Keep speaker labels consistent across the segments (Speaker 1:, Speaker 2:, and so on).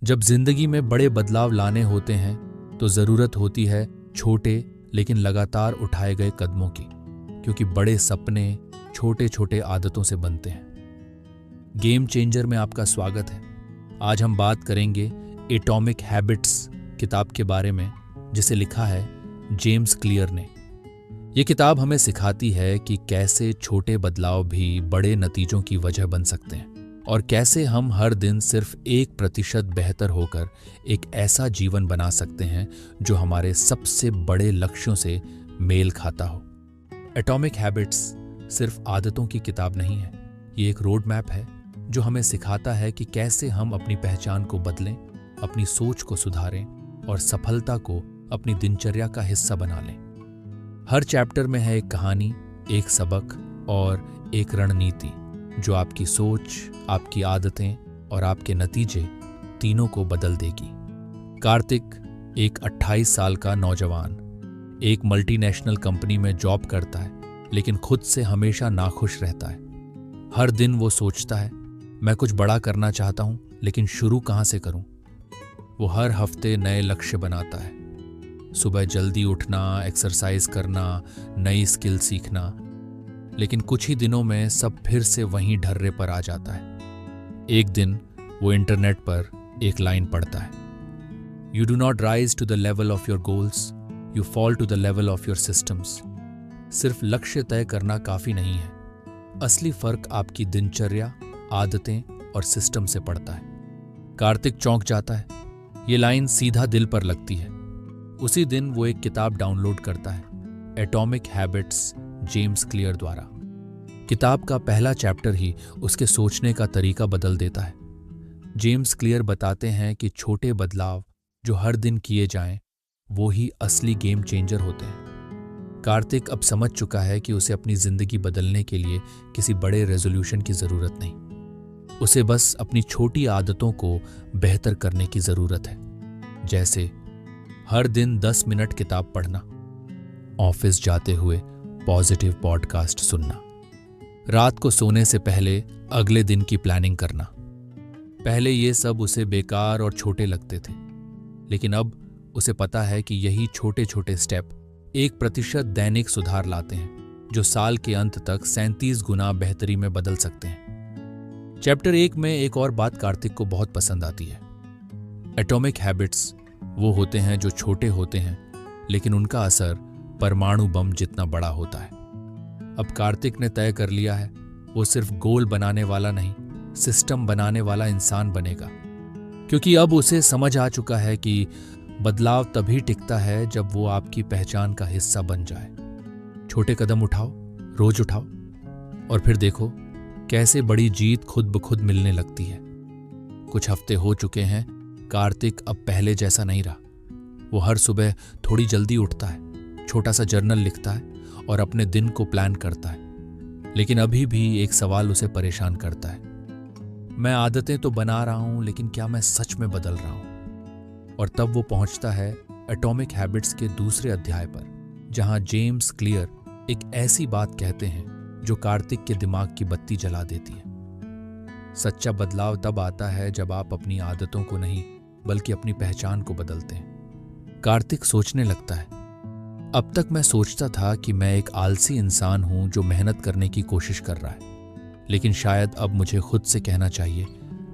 Speaker 1: जब जिंदगी में बड़े बदलाव लाने होते हैं तो जरूरत होती है छोटे लेकिन लगातार उठाए गए कदमों की, क्योंकि बड़े सपने छोटे छोटे आदतों से बनते हैं। गेम चेंजर में आपका स्वागत है। आज हम बात करेंगे एटॉमिक हैबिट्स किताब के बारे में, जिसे लिखा है जेम्स क्लियर ने। यह किताब हमें सिखाती है कि कैसे छोटे बदलाव भी बड़े नतीजों की वजह बन सकते हैं और कैसे हम हर दिन सिर्फ 1% बेहतर होकर एक ऐसा जीवन बना सकते हैं जो हमारे सबसे बड़े लक्ष्यों से मेल खाता हो। एटॉमिक हैबिट्स सिर्फ आदतों की किताब नहीं है, ये एक रोड मैप है जो हमें सिखाता है कि कैसे हम अपनी पहचान को बदलें, अपनी सोच को सुधारें और सफलता को अपनी दिनचर्या का हिस्सा बना लें। हर चैप्टर में है एक कहानी, एक सबक और एक रणनीति जो आपकी सोच, आपकी आदतें और आपके नतीजे तीनों को बदल देगी। कार्तिक एक 28 साल का नौजवान एक मल्टीनेशनल कंपनी में जॉब करता है, लेकिन खुद से हमेशा नाखुश रहता है। हर दिन वो सोचता है, मैं कुछ बड़ा करना चाहता हूं, लेकिन शुरू कहां से करूं। वो हर हफ्ते नए लक्ष्य बनाता है, सुबह जल्दी उठना, एक्सरसाइज करना, नई स्किल सीखना, लेकिन कुछ ही दिनों में सब फिर से वहीं ढर्रे पर आ जाता है। एक दिन वो इंटरनेट पर एक लाइन पढ़ता है, you do not rise to the level of your goals, you fall to the level of your systems. सिर्फ लक्ष्य तय करना काफी नहीं है, असली फर्क आपकी दिनचर्या, आदतें और सिस्टम से पड़ता है। कार्तिक चौंक जाता है, ये लाइन सीधा दिल पर लगती है। उसी दिन वो एक किताब डाउनलोड करता है, एटॉमिक हैबिट्स जेम्स क्लियर द्वारा। किताब का पहला चैप्टर ही उसके सोचने का तरीका बदल देता है। जेम्स क्लियर बताते हैं कि छोटे बदलाव जो हर दिन किए जाएं, वो ही असली गेम चेंजर होते हैं। कार्तिक अब समझ चुका है कि उसे अपनी जिंदगी बदलने के लिए किसी बड़े रेजोल्यूशन की जरूरत नहीं, उसे बस अपनी छोटी आदतों को बेहतर करने की जरूरत है। जैसे हर दिन 10 मिनट किताब पढ़ना, ऑफिस जाते हुए पॉजिटिव पॉडकास्ट सुनना, रात को सोने से पहले अगले दिन की प्लानिंग करना। पहले ये सब उसे बेकार और छोटे लगते थे, लेकिन अब उसे पता है कि यही छोटे छोटे स्टेप 1% दैनिक सुधार लाते हैं, जो साल के अंत तक 37 गुना बेहतरी में बदल सकते हैं। चैप्टर 1 में एक और बात कार्तिक को बहुत पसंद आती है। एटॉमिक हैबिट्स वो होते हैं जो छोटे होते हैं, लेकिन उनका असर परमाणु बम जितना बड़ा होता है। अब कार्तिक ने तय कर लिया है, वो सिर्फ गोल बनाने वाला नहीं, सिस्टम बनाने वाला इंसान बनेगा, क्योंकि अब उसे समझ आ चुका है कि बदलाव तभी टिकता है जब वो आपकी पहचान का हिस्सा बन जाए। छोटे कदम उठाओ, रोज उठाओ, और फिर देखो कैसे बड़ी जीत खुद ब खुद मिलने लगती है। कुछ हफ्ते हो चुके हैं, कार्तिक अब पहले जैसा नहीं रहा। वो हर सुबह थोड़ी जल्दी उठता है, छोटा सा जर्नल लिखता है और अपने दिन को प्लान करता है। लेकिन अभी भी एक सवाल उसे परेशान करता है, मैं आदतें तो बना रहा हूं, लेकिन क्या मैं सच में बदल रहा हूं? और तब वो पहुंचता है एटॉमिक हैबिट्स के दूसरे अध्याय पर, जहां जेम्स क्लियर एक ऐसी बात कहते हैं जो कार्तिक के दिमाग की बत्ती जला देती है। सच्चा बदलाव तब आता है जब आप अपनी आदतों को नहीं, बल्कि अपनी पहचान को बदलते हैं। कार्तिक सोचने लगता है, अब तक मैं सोचता था कि मैं एक आलसी इंसान हूं जो मेहनत करने की कोशिश कर रहा है, लेकिन शायद अब मुझे खुद से कहना चाहिए,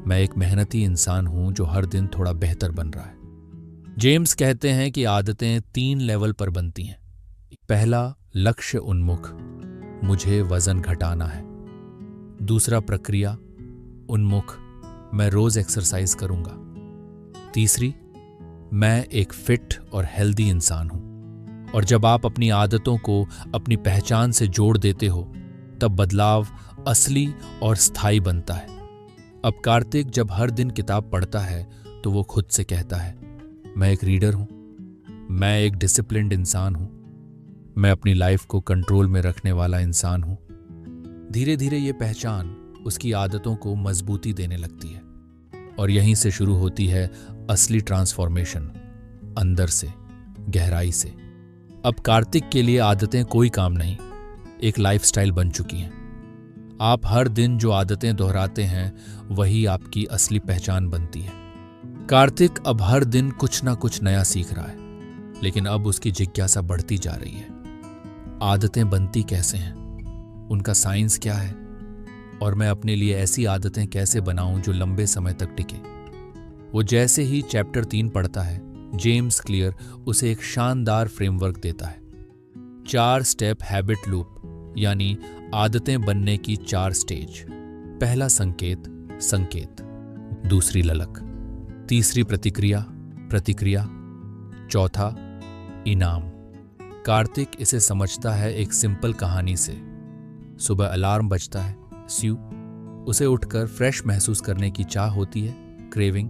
Speaker 1: मैं एक मेहनती इंसान हूं जो हर दिन थोड़ा बेहतर बन रहा है। जेम्स कहते हैं कि आदतें 3 लेवल पर बनती हैं। पहला, लक्ष्य उन्मुख, मुझे वजन घटाना है। दूसरा, प्रक्रिया उन्मुख, मैं रोज एक्सरसाइज करूंगा। तीसरी, मैं एक फिट और हेल्दी इंसान हूं। और जब आप अपनी आदतों को अपनी पहचान से जोड़ देते हो, तब बदलाव असली और स्थायी बनता है। अब कार्तिक जब हर दिन किताब पढ़ता है तो वो खुद से कहता है, मैं एक रीडर हूं, मैं एक डिसिप्लिन्ड इंसान हूं, मैं अपनी लाइफ को कंट्रोल में रखने वाला इंसान हूं। धीरे धीरे ये पहचान उसकी आदतों को मजबूती देने लगती है, और यहीं से शुरू होती है असली ट्रांसफॉर्मेशन, अंदर से, गहराई से। अब कार्तिक के लिए आदतें कोई काम नहीं, एक लाइफस्टाइल बन चुकी हैं। आप हर दिन जो आदतें दोहराते हैं, वही आपकी असली पहचान बनती है। कार्तिक अब हर दिन कुछ ना कुछ नया सीख रहा है, लेकिन अब उसकी जिज्ञासा बढ़ती जा रही है। आदतें बनती कैसे हैं, उनका साइंस क्या है, और मैं अपने लिए ऐसी आदतें कैसे बनाऊं जो लंबे समय तक टिके। वो जैसे ही चैप्टर 3 पढ़ता है, जेम्स क्लियर उसे एक शानदार फ्रेमवर्क देता है। 4 स्टेप हैबिट लूप, यानी आदतें बनने की 4 स्टेज। पहला संकेत, दूसरी ललक, तीसरी प्रतिक्रिया, चौथा इनाम। कार्तिक इसे समझता है एक सिंपल कहानी से। सुबह अलार्म बजता है, स्यू, उसे उठकर फ्रेश महसूस करने की चाह होती है, क्रेविंग,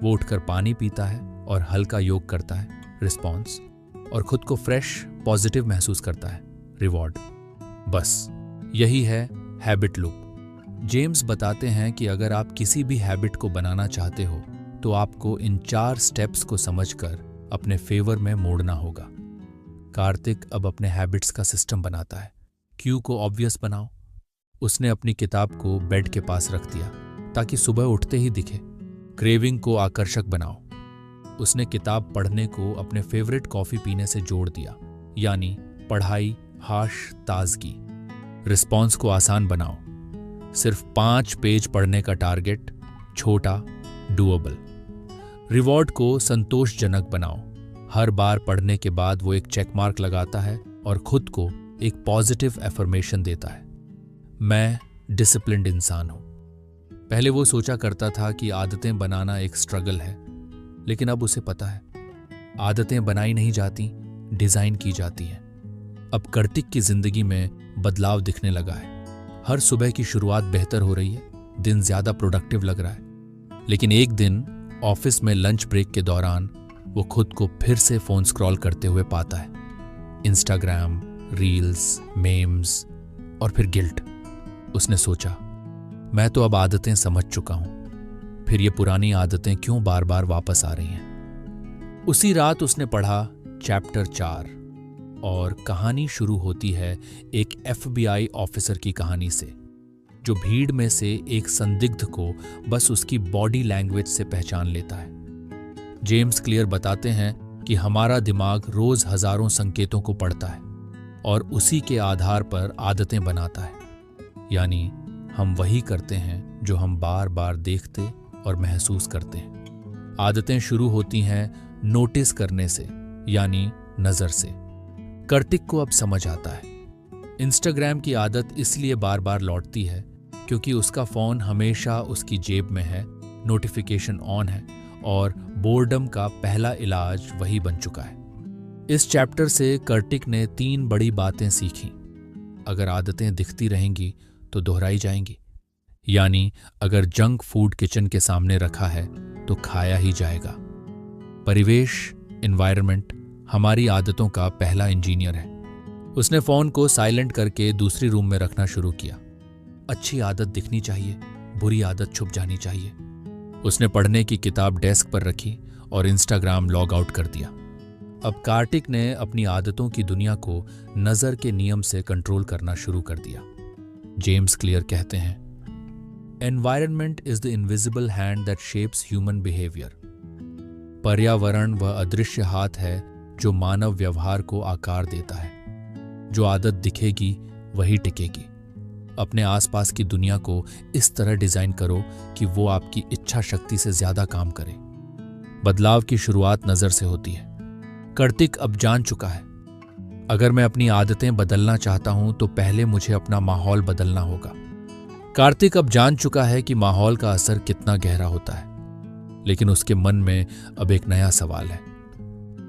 Speaker 1: वो उठकर पानी पीता है और हल्का योग करता है, रिस्पॉन्स, और खुद को फ्रेश पॉजिटिव महसूस करता है, रिवॉर्ड। बस यही है हैबिट लूप। जेम्स बताते हैं कि अगर आप किसी भी हैबिट को बनाना चाहते हो तो आपको इन 4 स्टेप्स को समझकर अपने फेवर में मोड़ना होगा। कार्तिक अब अपने हैबिट्स का सिस्टम बनाता है। क्यू को ऑब्वियस बनाओ। उसने अपनी किताब को बेड के पास रख दिया ताकि सुबह उठते ही दिखे। क्रेविंग को आकर्षक बनाओ। उसने किताब पढ़ने को अपने फेवरेट कॉफी पीने से जोड़ दिया, यानी पढ़ाई, हाश, ताजगी। रिस्पॉन्स को आसान बनाओ। सिर्फ 5 पेज पढ़ने का टारगेट, छोटा, डूएबल। रिवॉर्ड को संतोषजनक बनाओ। हर बार पढ़ने के बाद वो एक चेक मार्क लगाता है और खुद को एक पॉजिटिव एफर्मेशन देता है, मैं डिसिप्लिन्ड इंसान हूं। पहले वो सोचा करता था कि आदतें बनाना एक स्ट्रगल है, लेकिन अब उसे पता है आदतें बनाई नहीं जाती, डिजाइन की जाती हैं। अब कार्तिक की जिंदगी में बदलाव दिखने लगा है। हर सुबह की शुरुआत बेहतर हो रही है, दिन ज्यादा प्रोडक्टिव लग रहा है। लेकिन एक दिन ऑफिस में लंच ब्रेक के दौरान वो खुद को फिर से फोन स्क्रॉल करते हुए पाता है। इंस्टाग्राम, रील्स, मेम्स और फिर गिल्ट। उसने सोचा, मैं तो अब आदतें समझ चुका हूं, फिर ये पुरानी आदतें क्यों बार बार वापस आ रही हैं। उसी रात उसने पढ़ा चैप्टर 4 और कहानी शुरू होती है एक FBI ऑफिसर की कहानी से, जो भीड़ में से एक संदिग्ध को बस उसकी बॉडी लैंग्वेज से पहचान लेता है। जेम्स क्लियर बताते हैं कि हमारा दिमाग रोज हजारों संकेतों को पढ़ता है और उसी के आधार पर आदतें बनाता है, यानी हम वही करते हैं जो हम बार बार देखते और महसूस करते हैं। आदतें शुरू होती हैं नोटिस करने से, यानी नजर से। कार्तिक को अब समझ आता है इंस्टाग्राम की आदत इसलिए बार बार लौटती है क्योंकि उसका फोन हमेशा उसकी जेब में है, नोटिफिकेशन ऑन है और बोर्डम का पहला इलाज वही बन चुका है। इस चैप्टर से कार्तिक ने 3 बड़ी बातें सीखी। अगर आदतें दिखती रहेंगी तो दोहराई जाएंगी, यानी अगर जंक फूड किचन के सामने रखा है तो खाया ही जाएगा। परिवेश, एनवायरनमेंट हमारी आदतों का पहला इंजीनियर है। उसने फोन को साइलेंट करके दूसरी रूम में रखना शुरू किया। अच्छी आदत दिखनी चाहिए, बुरी आदत छुप जानी चाहिए। उसने पढ़ने की किताब डेस्क पर रखी और इंस्टाग्राम लॉग आउट कर दिया। अब कार्तिक ने अपनी आदतों की दुनिया को नजर के नियम से कंट्रोल करना शुरू कर दिया। जेम्स क्लियर कहते हैं, environment is the invisible hand that shapes human behaviour. पर्यावरण वह अदृश्य हाथ है जो मानव व्यवहार को आकार देता है। जो आदत दिखेगी वही टिकेगी। अपने आसपास की दुनिया को इस तरह डिजाइन करो कि वो आपकी इच्छा शक्ति से ज्यादा काम करे। बदलाव की शुरुआत नजर से होती है। कार्तिक अब जान चुका है, अगर मैं अपनी आदतें बदलना चाहता हूं तो पहले मुझे अपना माहौल बदलना होगा। कार्तिक अब जान चुका है कि माहौल का असर कितना गहरा होता है, लेकिन उसके मन में अब एक नया सवाल है।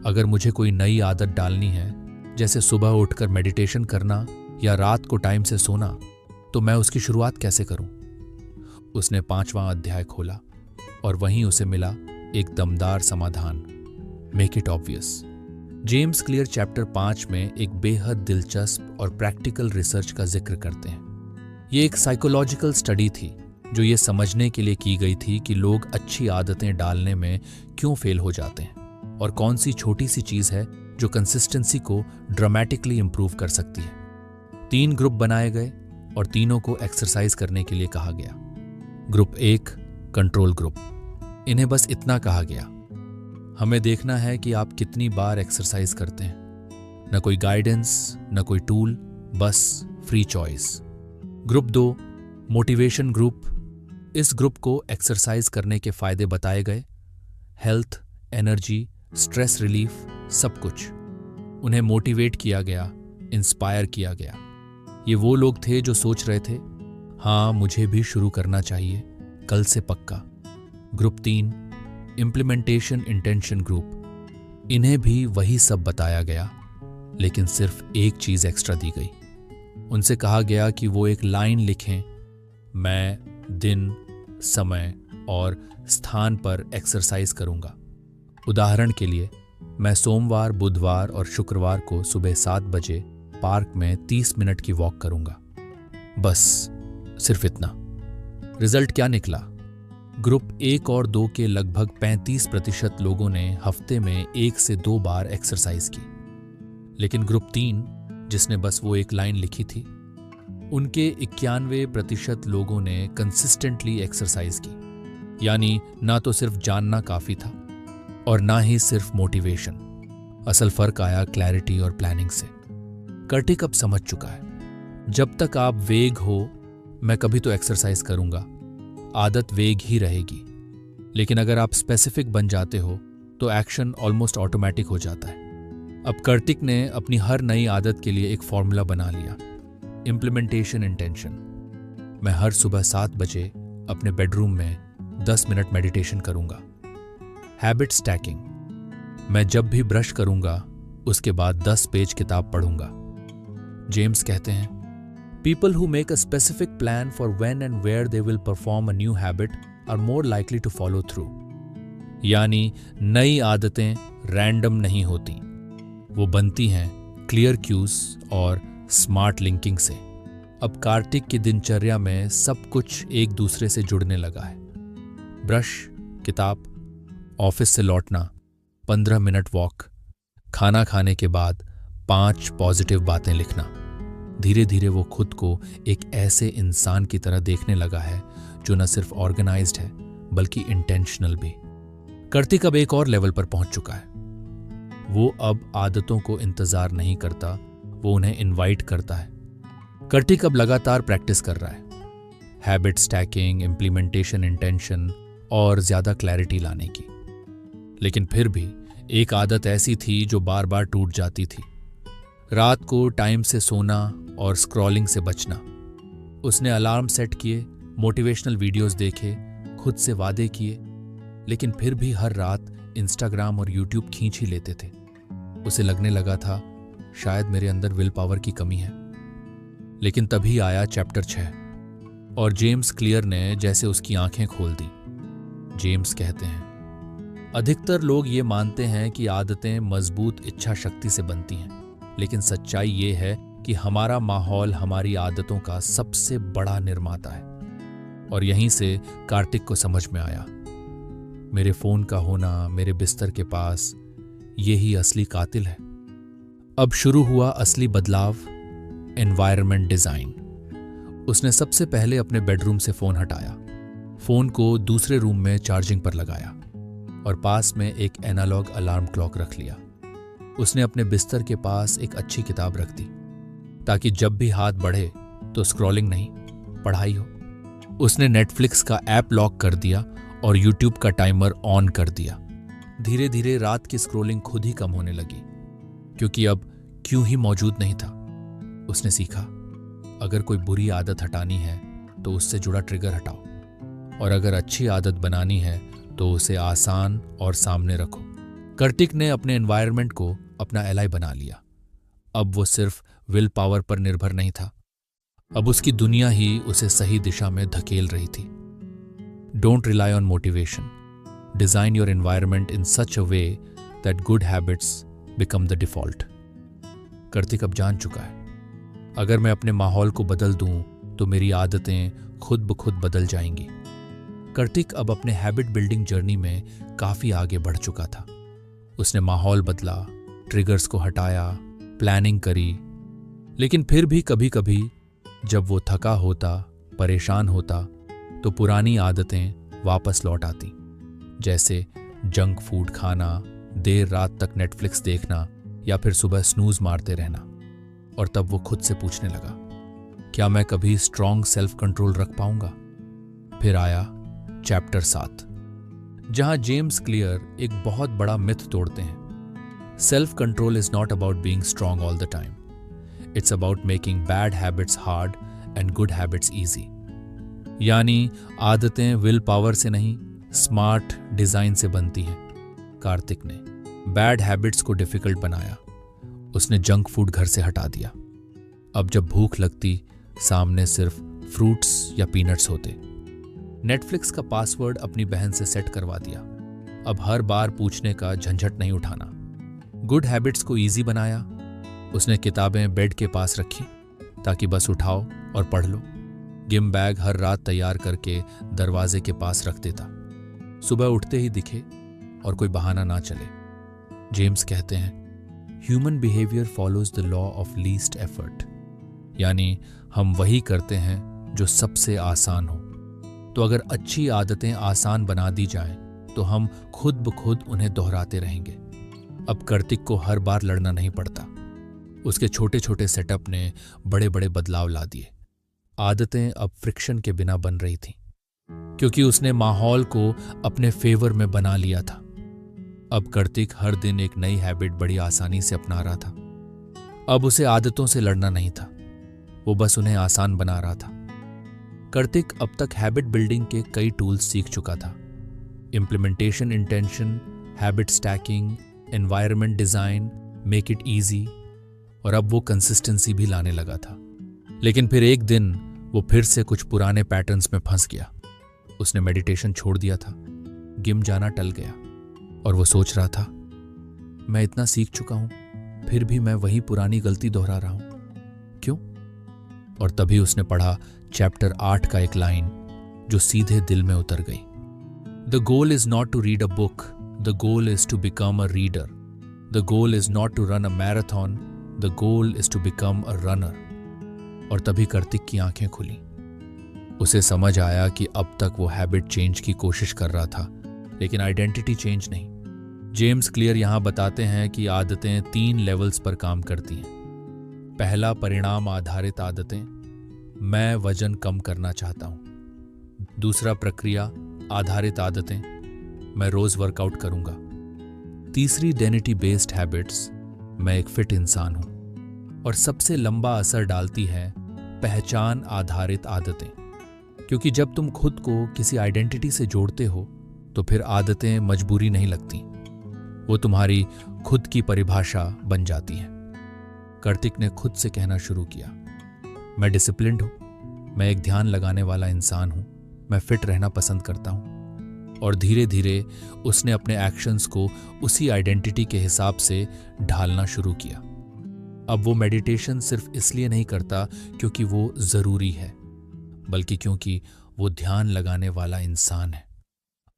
Speaker 1: अगर मुझे कोई नई आदत डालनी है, जैसे सुबह उठकर मेडिटेशन करना या रात को टाइम से सोना, तो मैं उसकी शुरुआत कैसे करूं? उसने 5वां अध्याय खोला और वहीं उसे मिला एक दमदार समाधान, make it obvious. James clear chapter 5 में एक बेहद दिलचस्प और प्रैक्टिकल रिसर्च का जिक्र करते हैं। ये एक साइकोलॉजिकल स्टडी थी जो ये समझने के लिए की गई थी कि लोग अच्छी आदतें डालने में क्यों फेल हो जाते हैं और कौन सी छोटी सी चीज है जो कंसिस्टेंसी को ड्रामेटिकली इंप्रूव कर सकती है। 3 ग्रुप बनाए गए और तीनों को एक्सरसाइज करने के लिए कहा गया। ग्रुप 1 कंट्रोल ग्रुप, इन्हें बस इतना कहा गया, हमें देखना है कि आप कितनी बार एक्सरसाइज करते हैं। न कोई गाइडेंस, न कोई टूल, बस free choice. Group 2, motivation group. इस ग्रुप को एक्सरसाइज करने के फायदे बताए गए, हेल्थ, एनर्जी, स्ट्रेस रिलीफ, सब कुछ। उन्हें मोटिवेट किया गया, इंस्पायर किया गया। ये वो लोग थे जो सोच रहे थे, हाँ मुझे भी शुरू करना चाहिए, कल से पक्का। Group 3, implementation intention group. इन्हें भी वही सब बताया गया, लेकिन सिर्फ एक चीज एक्स्ट्रा दी गई। उनसे कहा गया कि वो एक लाइन लिखें, मैं दिन, समय और स्थान पर एक्सरसाइज करूंगा। उदाहरण के लिए, मैं सोमवार, बुधवार और शुक्रवार को सुबह 7 बजे पार्क में 30 मिनट की वॉक करूंगा। बस सिर्फ इतना। रिजल्ट क्या निकला? ग्रुप 1 और 2 के लगभग 35% लोगों ने हफ्ते में 1 से 2 बार एक्सरसाइज की। लेकिन ग्रुप 3, जिसने बस वो एक लाइन लिखी थी, उनके 91% लोगों ने कंसिस्टेंटली एक्सरसाइज की। यानी ना तो सिर्फ जानना काफी था और ना ही सिर्फ मोटिवेशन। असल फर्क आया क्लैरिटी और प्लानिंग से। कर्टिक अब समझ चुका है, जब तक आप वेग हो, मैं कभी तो एक्सरसाइज करूंगा, आदत वेग ही रहेगी। लेकिन अगर आप स्पेसिफिक बन जाते हो तो एक्शन ऑलमोस्ट ऑटोमेटिक हो जाता है। अब कार्तिक ने अपनी हर नई आदत के लिए एक फॉर्मूला बना लिया, इम्प्लीमेंटेशन इंटेंशन। मैं हर सुबह 7 बजे अपने बेडरूम में 10 मिनट मेडिटेशन करूंगा। हैबिट स्टैकिंग, मैं जब भी ब्रश करूंगा उसके बाद 10 पेज किताब पढ़ूंगा। जेम्स कहते हैं, people who make a specific plan for when and where they will perform a new habit are more likely to follow through. यानी नई आदतें रैंडम नहीं होती, वो बनती हैं क्लियर क्यूज और स्मार्ट लिंकिंग से। अब कार्तिक की दिनचर्या में सब कुछ एक दूसरे से जुड़ने लगा है। ब्रश, किताब, ऑफिस से लौटना, 15 मिनट वॉक, खाना खाने के बाद 5 पॉजिटिव बातें लिखना। धीरे धीरे वो खुद को एक ऐसे इंसान की तरह देखने लगा है जो न सिर्फ ऑर्गेनाइज्ड है बल्कि इंटेंशनल भी। कार्तिक अब एक और लेवल पर पहुंच चुका है। वो अब आदतों को इंतजार नहीं करता, वो उन्हें इनवाइट करता है। कार्तिक अब लगातार प्रैक्टिस कर रहा है, हैबिट स्टैकिंग, इम्प्लीमेंटेशन इंटेंशन और ज्यादा क्लैरिटी लाने की। लेकिन फिर भी एक आदत ऐसी थी जो बार बार टूट जाती थी, रात को टाइम से सोना और स्क्रॉलिंग से बचना। उसने अलार्म सेट किए, मोटिवेशनल वीडियोस देखे, खुद से वादे किए, लेकिन फिर भी हर रात इंस्टाग्राम और यूट्यूब खींच ही लेते थे। उसे लगने लगा था शायद मेरे अंदर विल पावर की कमी है। लेकिन तभी आया चैप्टर 6 और जेम्स क्लियर ने जैसे उसकी आंखें खोल दी। जेम्स कहते हैं, अधिकतर लोग ये मानते हैं कि आदतें मजबूत इच्छा शक्ति से बनती हैं, लेकिन सच्चाई ये है कि हमारा माहौल हमारी आदतों का सबसे बड़ा निर्माता है। और यहीं से कार्तिक को समझ में आया, मेरे फोन का होना मेरे बिस्तर के पास, यही असली कातिल है। अब शुरू हुआ असली बदलाव, एनवायरनमेंट डिजाइन। उसने सबसे पहले अपने बेडरूम से फोन हटाया, फोन को दूसरे रूम में चार्जिंग पर लगाया और पास में एक एनालॉग अलार्म क्लॉक रख लिया। उसने अपने बिस्तर के पास एक अच्छी किताब रख दी ताकि जब भी हाथ बढ़े तो स्क्रॉलिंग नहीं, पढ़ाई हो। उसने नेटफ्लिक्स का ऐप लॉक कर दिया और यूट्यूब का टाइमर ऑन कर दिया। धीरे धीरे रात की स्क्रॉलिंग खुद ही कम होने लगी, क्योंकि अब क्यों ही मौजूद नहीं था। उसने सीखा, अगर कोई बुरी आदत हटानी है तो उससे जुड़ा ट्रिगर हटाओ, और अगर अच्छी आदत बनानी है तो उसे आसान और सामने रखो। कार्तिक ने अपने एनवायरनमेंट को अपना एलाई बना लिया। अब वो सिर्फ विल पावर पर निर्भर नहीं था, अब उसकी दुनिया ही उसे सही दिशा में धकेल रही थी। Don't rely on motivation, design your environment in such a way that good habits become the default. Kartik अब जान चुका है, अगर मैं अपने माहौल को बदल दूं तो मेरी आदतें खुद ब खुद बदल जाएंगी। कार्तिक अब अपने हैबिट बिल्डिंग जर्नी में काफी आगे बढ़ चुका था। उसने माहौल बदला, ट्रिगर्स को हटाया, प्लानिंग करी, लेकिन फिर भी कभी कभी जब वो थका होता, परेशान होता, तो पुरानी आदतें वापस लौट आती। जैसे जंक फूड खाना, देर रात तक नेटफ्लिक्स देखना या फिर सुबह स्नूज मारते रहना। और तब वो खुद से पूछने लगा, क्या मैं कभी स्ट्रॉन्ग सेल्फ कंट्रोल रख पाऊंगा? फिर आया चैप्टर 7, जहां जेम्स क्लियर एक बहुत बड़ा मिथ तोड़ते हैं। Self control is not about being strong all the time, it's about making bad habits hard and good habits easy. यानी आदतें विल पावर से नहीं, स्मार्ट डिजाइन से बनती हैं। कार्तिक ने बैड हैबिट्स को डिफिकल्ट बनाया। उसने जंक फूड घर से हटा दिया। अब जब भूख लगती, सामने सिर्फ फ्रूट्स या पीनट्स होते। नेटफ्लिक्स का पासवर्ड अपनी बहन से सेट करवा दिया। अब हर बार पूछने का झंझट नहीं उठाना। गुड हैबिट्स को इजी बनाया। उसने किताबें बेड के पास रखी ताकि बस उठाओ और पढ़ लो। गिम बैग हर रात तैयार करके दरवाजे के पास रख देता, सुबह उठते ही दिखे और कोई बहाना ना चले। जेम्स कहते हैं, human behaviour follows the law of least effort, यानी हम वही करते हैं जो सबसे आसान हो। तो अगर अच्छी आदतें आसान बना दी जाएं, तो हम खुद ब खुद उन्हें दोहराते रहेंगे। अब कार्तिक को हर बार लड़ना नहीं पड़ता। उसके छोटे छोटे सेटअप ने बड़े बड़े बदलाव ला दिए। आदतें अब फ्रिक्शन के बिना बन रही थीं, क्योंकि उसने माहौल को अपने फेवर में बना लिया था। अब कार्तिक हर दिन एक नई हैबिट बड़ी आसानी से अपना रहा था। अब उसे आदतों से लड़ना नहीं था, वो बस उन्हें आसान बना रहा था। कार्तिक अब तक हैबिट बिल्डिंग के कई टूल्स सीख चुका था। Implementation intention, habit stacking, environment design, make it easy, और अब वो कंसिस्टेंसी भी लाने लगा था। लेकिन फिर एक दिन वो फिर से कुछ पुराने पैटर्न्स में फंस गया। उसने मेडिटेशन छोड़ दिया था, जिम जाना टल गया, और वो सोच रहा था, मैं इतना सीख चुका हूं, फिर भी मैं वही पुरानी गलती दोहरा रहा हूं, क्यों? और तभी उसने पढ़ा चैप्टर 8 का एक लाइन जो सीधे दिल में उतर गई। The goal is not to read a book, the goal is to become a reader. The goal is not to run a marathon, the goal is to become a runner. और तभी कार्तिक की आंखें खुली। उसे समझ आया कि अब तक वो हैबिट चेंज की कोशिश कर रहा था, लेकिन आइडेंटिटी चेंज नहीं। जेम्स क्लियर यहां बताते हैं कि आदतें 3 लेवल्स पर काम करती हैं। पहला, परिणाम आधारित आदतें, मैं वजन कम करना चाहता हूं। दूसरा, प्रक्रिया आधारित आदतें, मैं रोज वर्कआउट करूंगा। तीसरी, डेनिटी बेस्ड हैबिट्स, मैं एक फिट इंसान हूं। और सबसे लंबा असर डालती है पहचान आधारित आदतें, क्योंकि जब तुम खुद को किसी आइडेंटिटी से जोड़ते हो तो फिर आदतें मजबूरी नहीं लगती, वो तुम्हारी खुद की परिभाषा बन जाती हैं। कार्तिक ने खुद से कहना शुरू किया, मैं डिसिप्लिन्ड हूं, मैं एक ध्यान लगाने वाला इंसान हूं, मैं फिट रहना पसंद करता हूं। और धीरे धीरे उसने अपने एक्शंस को उसी आइडेंटिटी के हिसाब से ढालना शुरू किया। अब वो मेडिटेशन सिर्फ इसलिए नहीं करता क्योंकि वो जरूरी है, बल्कि क्योंकि वो ध्यान लगाने वाला इंसान है।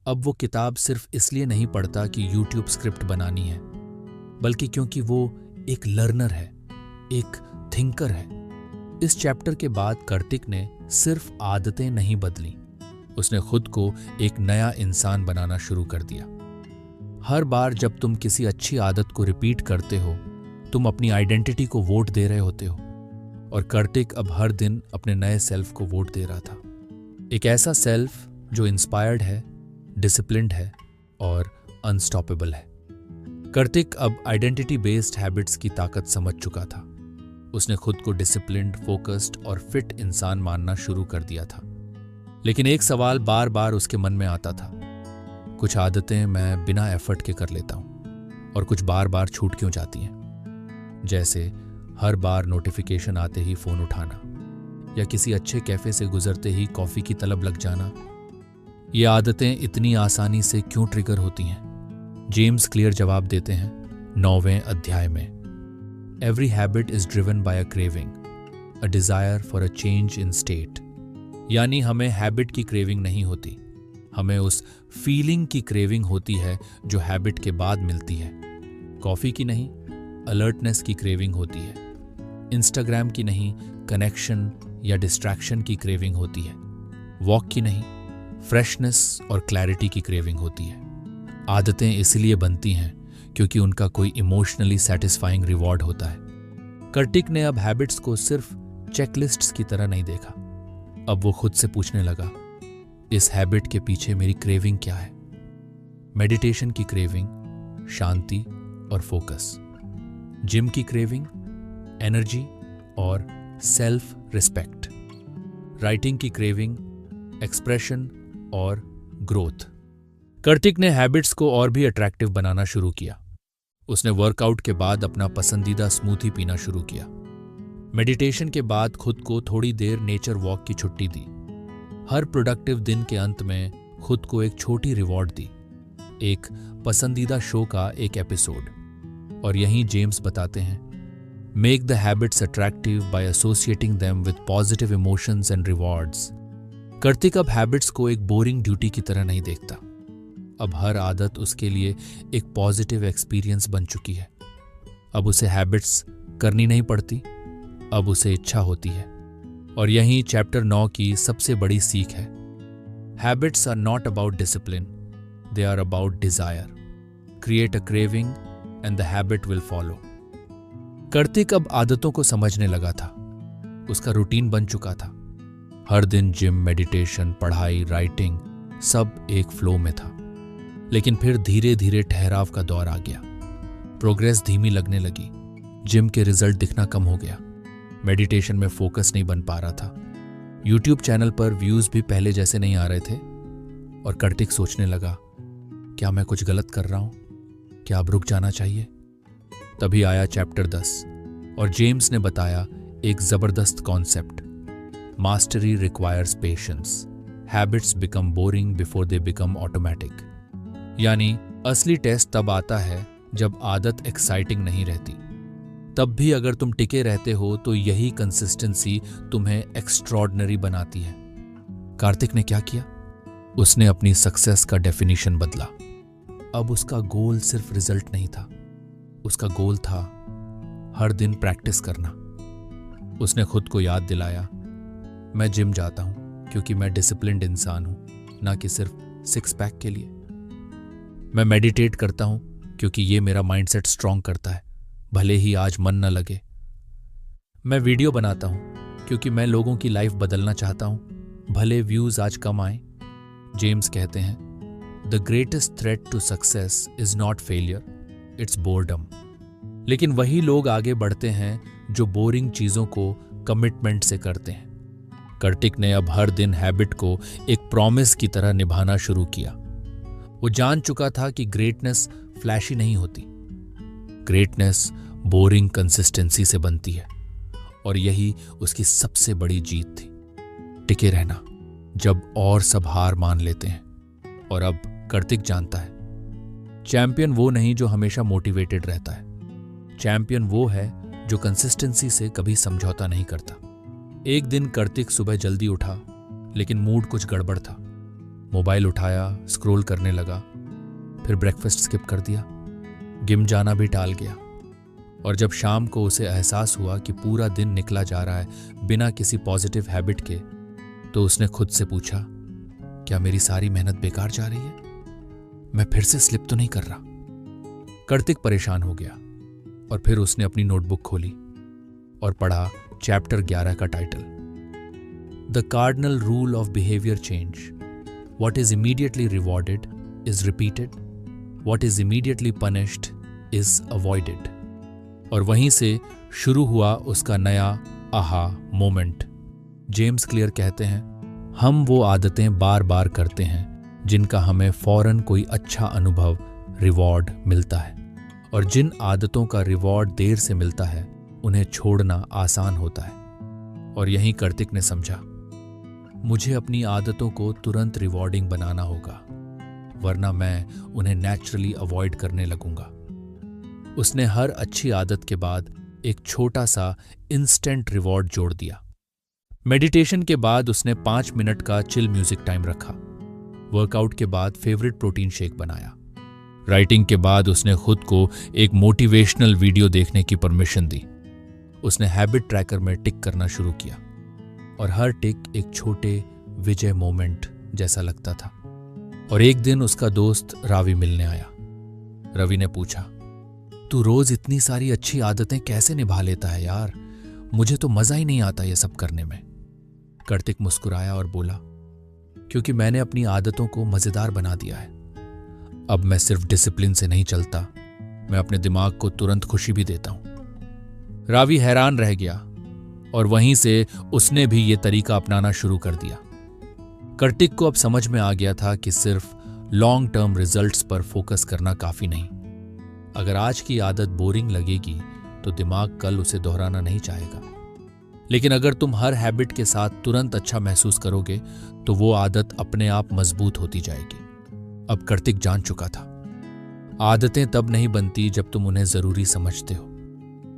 Speaker 1: अब वो किताब सिर्फ इसलिए नहीं पढ़ता कि यूट्यूब स्क्रिप्ट बनानी है, बल्कि क्योंकि वो एक लर्नर है, एक थिंकर है। इस चैप्टर के बाद कार्तिक ने सिर्फ आदतें नहीं बदली, उसने खुद को एक नया इंसान बनाना शुरू कर दिया। हर बार जब तुम किसी अच्छी आदत को रिपीट करते हो, तुम अपनी आइडेंटिटी को वोट दे रहे होते हो। और कार्तिक अब हर दिन अपने नए सेल्फ को वोट दे रहा था, एक ऐसा सेल्फ जो इंस्पायर्ड है, डिसिप्लिन्ड है और अनस्टॉपेबल है। कार्तिक अब आइडेंटिटी बेस्ड हैबिट्स की ताकत समझ चुका था। उसने खुद को डिसिप्लिन्ड, फोकस्ड और फिट इंसान मानना शुरू कर दिया था। लेकिन एक सवाल बार बार उसके मन में आता था, कुछ आदतें मैं बिना एफर्ट के कर लेता हूं और कुछ बार बार छूट क्यों जाती हैं। जैसे हर बार नोटिफिकेशन आते ही फोन उठाना, या किसी अच्छे कैफे से गुजरते ही कॉफी की तलब लग जाना। ये आदतें इतनी आसानी से क्यों ट्रिगर होती हैं? जेम्स क्लियर जवाब देते हैं 9वें अध्याय में। Every habit is driven by a craving, a desire for a change in state. यानी हमें हैबिट की क्रेविंग नहीं होती, हमें उस फीलिंग की क्रेविंग होती है जो हैबिट के बाद मिलती है। कॉफी की नहीं, अलर्टनेस की क्रेविंग होती है। इंस्टाग्राम की नहीं, कनेक्शन या डिस्ट्रैक्शन की क्रेविंग होती है। वॉक की नहीं, फ्रेशनेस और क्लैरिटी की क्रेविंग होती है। आदतें इसलिए बनती हैं क्योंकि उनका कोई इमोशनली सेटिस्फाइंग रिवॉर्ड होता है। कार्तिक ने अब हैबिट्स को सिर्फ चेकलिस्ट्स की तरह नहीं देखा। अब वो खुद से पूछने लगा, इस हैबिट के पीछे मेरी क्रेविंग क्या है? मेडिटेशन की क्रेविंग शांति और फोकस, जिम की क्रेविंग एनर्जी और सेल्फ रिस्पेक्ट, राइटिंग की क्रेविंग एक्सप्रेशन और ग्रोथ। कार्तिक ने हैबिट्स को और भी अट्रैक्टिव बनाना शुरू किया। उसने वर्कआउट के बाद अपना पसंदीदा स्मूथी पीना शुरू किया। मेडिटेशन के बाद खुद को थोड़ी देर नेचर वॉक की छुट्टी दी। हर प्रोडक्टिव दिन के अंत में खुद को एक छोटी रिवॉर्ड दी, एक पसंदीदा शो का एक एपिसोड। और यहीं जेम्स बताते हैं, make the habits attractive by associating them with positive emotions and rewards. Kartik अब हैबिट्स को एक बोरिंग ड्यूटी की तरह नहीं देखता। अब हर आदत उसके लिए एक पॉजिटिव एक्सपीरियंस बन चुकी है। अब उसे हैबिट्स करनी नहीं पड़ती, अब उसे इच्छा होती है। और यही चैप्टर 9 की सबसे बड़ी सीख है। Habits are not about discipline, they are about desire. Create a craving and the habit will follow. Kartik अब आदतों को समझने लगा था। उसका रूटीन बन चुका था। हर दिन जिम, मेडिटेशन, पढ़ाई, राइटिंग, सब एक फ्लो में था। लेकिन फिर धीरे धीरे ठहराव का दौर आ गया। प्रोग्रेस धीमी लगने लगी। जिम के रिजल्ट दिखना कम हो गया। मेडिटेशन में फोकस नहीं बन पा रहा था। यूट्यूब चैनल पर व्यूज भी पहले जैसे नहीं आ रहे थे। और कार्तिक सोचने लगा, क्या मैं कुछ गलत कर रहा हूं? क्या अब रुक जाना चाहिए? तभी आया चैप्टर 10 और जेम्स ने बताया एक जबरदस्त concept, mastery requires patience, habits become boring before they become automatic. यानी असली टेस्ट तब आता है जब आदत एक्साइटिंग नहीं रहती। तब भी अगर तुम टिके रहते हो तो यही कंसिस्टेंसी तुम्हें एक्स्ट्रॉर्डिनरी बनाती है। कार्तिक ने क्या किया? उसने अपनी सक्सेस का डेफिनेशन बदला। अब उसका गोल सिर्फ रिजल्ट नहीं था, उसका गोल था हर दिन प्रैक्टिस करना। उसने खुद को याद दिलाया, मैं जिम जाता हूं क्योंकि मैं डिसिप्लिन्ड इंसान हूं, ना कि सिर्फ सिक्स पैक के लिए। मैं मेडिटेट करता हूं क्योंकि ये मेरा माइंडसेट स्ट्रांग करता है, भले ही आज मन न लगे। मैं वीडियो बनाता हूं क्योंकि मैं लोगों की लाइफ बदलना चाहता हूं, भले व्यूज आज कम आए। जेम्स कहते हैं, the greatest threat to success is not failure, it's boredom. लेकिन वही लोग आगे बढ़ते हैं जो बोरिंग चीजों को कमिटमेंट से करते हैं। कार्तिक ने अब हर दिन हैबिट को एक प्रॉमिस की तरह निभाना शुरू किया। वो जान चुका था कि ग्रेटनेस फ्लैशी नहीं होती, ग्रेटनेस बोरिंग कंसिस्टेंसी से बनती है। और यही उसकी सबसे बड़ी जीत थी, टिके रहना जब और सब हार मान लेते हैं। और अब कार्तिक जानता है, चैंपियन वो नहीं जो हमेशा मोटिवेटेड रहता है, चैंपियन वो है जो कंसिस्टेंसी से कभी समझौता नहीं करता। एक दिन कार्तिक सुबह जल्दी उठा, लेकिन मूड कुछ गड़बड़ था। मोबाइल उठाया, स्क्रॉल करने लगा, फिर ब्रेकफास्ट स्किप कर दिया, जिम जाना भी टाल गया। और जब शाम को उसे एहसास हुआ कि पूरा दिन निकला जा रहा है बिना किसी पॉजिटिव हैबिट के, तो उसने खुद से पूछा, क्या मेरी सारी मेहनत बेकार जा रही है? मैं फिर से स्लिप तो नहीं कर रहा? कार्तिक परेशान हो गया और फिर उसने अपनी नोटबुक खोली और पढ़ा चैप्टर 11 का title, the cardinal rule of behaviour change. What is immediately rewarded is repeated, what is immediately punished is avoided. और वहीं से शुरू हुआ उसका नया आहा मोमेंट। जेम्स क्लियर कहते हैं, हम वो आदतें बार बार करते हैं जिनका हमें फौरन कोई अच्छा अनुभव, रिवॉर्ड मिलता है, और जिन आदतों का रिवॉर्ड देर से मिलता है उन्हें छोड़ना आसान होता है। और यहीं कार्तिक ने समझा, मुझे अपनी आदतों को तुरंत रिवॉर्डिंग बनाना होगा, वरना मैं उन्हें नेचुरली अवॉइड करने लगूंगा। उसने हर अच्छी आदत के बाद एक छोटा सा इंस्टेंट रिवॉर्ड जोड़ दिया। मेडिटेशन के बाद उसने 5 मिनट का चिल म्यूजिक टाइम रखा। वर्कआउट के बाद फेवरेट प्रोटीन शेक बनाया। राइटिंग के बाद उसने खुद को एक मोटिवेशनल वीडियो देखने की परमिशन दी। उसने हैबिट ट्रैकर में टिक करना शुरू किया और हर टिक एक छोटे विजय मोमेंट जैसा लगता था। और एक दिन उसका दोस्त रावी मिलने आया। रवि ने पूछा, तू रोज इतनी सारी अच्छी आदतें कैसे निभा लेता है यार, मुझे तो मजा ही नहीं आता ये सब करने में। कार्तिक मुस्कुराया और बोला, क्योंकि मैंने अपनी आदतों को मजेदार बना दिया है। अब मैं सिर्फ डिसिप्लिन से नहीं चलता, मैं अपने दिमाग को तुरंत खुशी भी देता हूं। रावी हैरान रह गया और वहीं से उसने भी ये तरीका अपनाना शुरू कर दिया। कार्तिक को अब समझ में आ गया था कि सिर्फ लॉन्ग टर्म रिजल्ट्स पर फोकस करना काफी नहीं। अगर आज की आदत बोरिंग लगेगी तो दिमाग कल उसे दोहराना नहीं चाहेगा, लेकिन अगर तुम हर हैबिट के साथ तुरंत अच्छा महसूस करोगे तो वो आदत अपने आप मजबूत होती जाएगी। अब कार्तिक जान चुका था, आदतें तब नहीं बनती जब तुम उन्हें जरूरी समझते हो,